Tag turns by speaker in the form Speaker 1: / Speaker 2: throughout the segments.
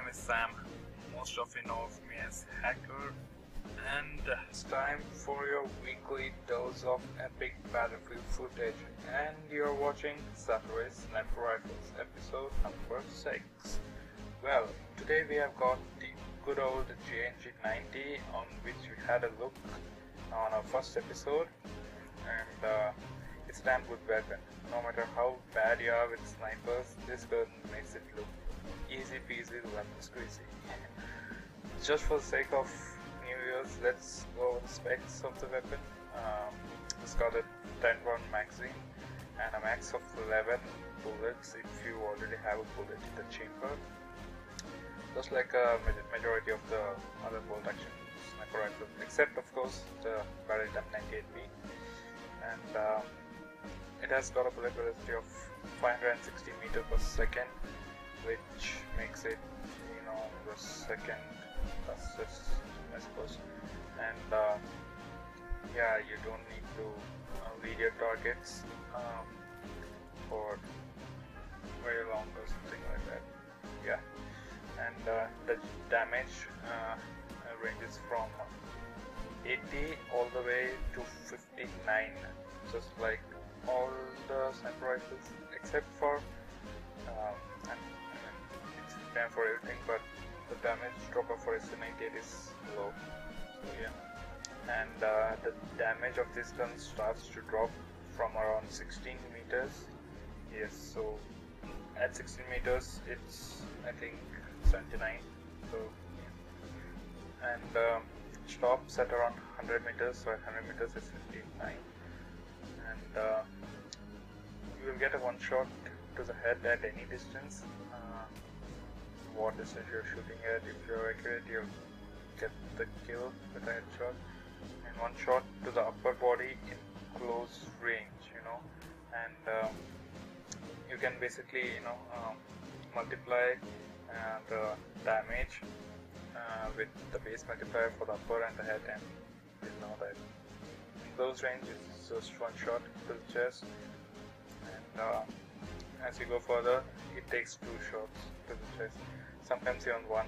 Speaker 1: name is Sam. Most of you know me as Hacker, and it's time for your weekly dose of epic battlefield footage. And you're watching Saturday Sniper Rifles episode number 6. Well, today we have got the good old JNG-90 on which we had a look on our first episode, and it's a damn good weapon. No matter how bad you are with snipers, this gun makes it look easy peasy lemon squeezy. Just for the sake of New Year's, let's go over the specs of the weapon. It's got a 10 round magazine and a max of 11 bullets if you already have a bullet in the chamber, just like a majority of the other bolt action sniper rifles, except of course the barrel M98B, and it has got a bullet velocity of 560 meters per second, which makes it, the second fastest, I suppose. And yeah, you don't need to read your targets for very long or something like that. Yeah, and the damage ranges from 80 all the way to 59, just like all the sniper rifles, except for it's damn for everything, but the damage dropper for SC98 is low. So yeah, and the damage of this gun starts to drop from around 16 meters. Yes, so at 16 meters it's, I think, 79. So yeah. And stops at around 100 meters, so at 100 meters it's 59. And you will get a one shot to the head at any distance. What distance you're shooting at, if you're accurate, you'll get the kill with a headshot. And one shot to the upper body in close range, and you can basically, multiply the damage with the base multiplier for the upper and the head, and you know that in close range it's just one shot to the chest, and as you go further it takes two shots to the chest, sometimes even one.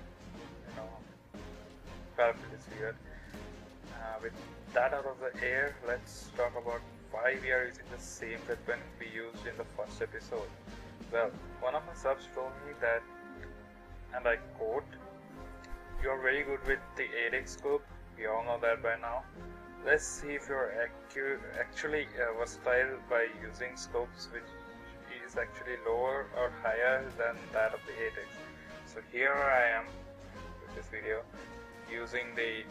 Speaker 1: Battlefield is weird. With that out of the air, let's talk about why we are using the same weapon we used in the first episode. Well, one of my subs told me that, and I quote, "You're very good with the 8x scope, we all know that by now. Let's see if you're actually versatile by using scopes which is actually lower or higher than that of the 8x. So here I am with this video using the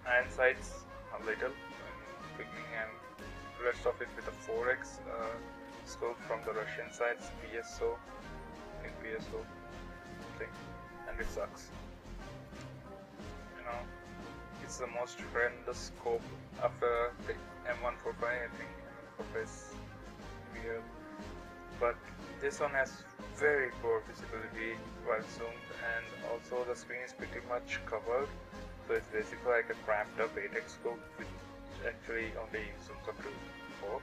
Speaker 1: iron sights a little, beginning, and the rest of it with a 4x scope from the Russian sites, PSO, I think PSO thing, and it sucks. It's the most horrendous scope after the M145, I think. M145 is weird, but this one has very poor visibility while zoomed, and also the screen is pretty much covered, so it's basically like a cramped up 8x scope which actually only zooms up to 4.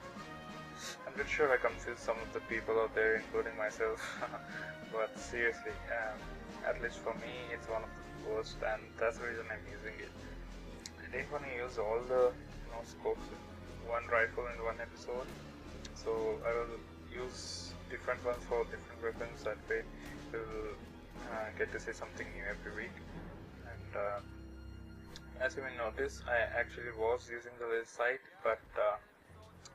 Speaker 1: I'm pretty sure I confused some of the people out there, including myself, but seriously, at least for me it's one of the worst, and that's the reason I'm using it. I didn't want to use all the scopes in one rifle in one episode, so I will use different ones for different weapons. That way we'll get to see something new every week. And as you may notice, I actually was using the laser sight, but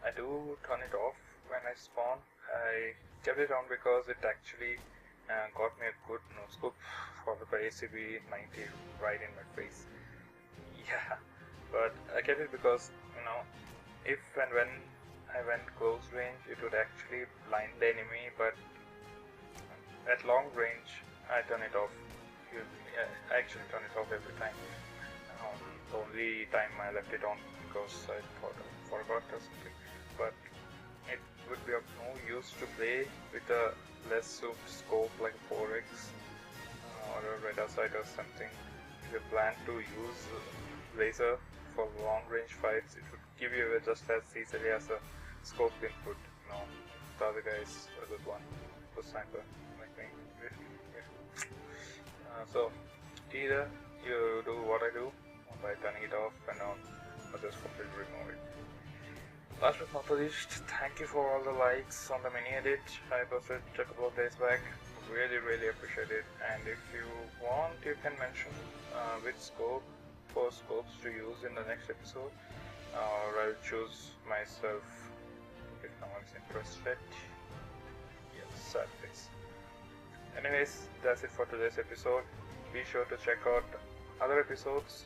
Speaker 1: I do turn it off when I spawn. I kept it on because it actually got me a good no-scope followed by ACB-90 right in my face. Yeah, but I kept it because, if and when I went close range, it would actually blind the enemy, but at long range, I turn it off. I actually turn it off every time. The only time I left it on because I forgot or something. But it would be of no use to play with a less souped scope like 4x or a radar sight or something. If you plan to use laser for long range fights, it would give you just as easily as a scope input. The other guy is a good one for sniper like me. So either you do what I do by turning it off and on, or just completely remove it. Last but not least, thank you for all the likes on the mini edit I posted a couple of days back. Really appreciate it. And if you want, you can mention which scopes to use in the next episode, or I'll choose myself if no one's interested. Yes, sad face. Anyways, that's it for today's episode. Be sure to check out other episodes.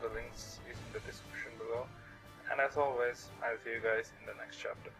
Speaker 1: The links is in the description below. And as always, I'll see you guys in the next chapter.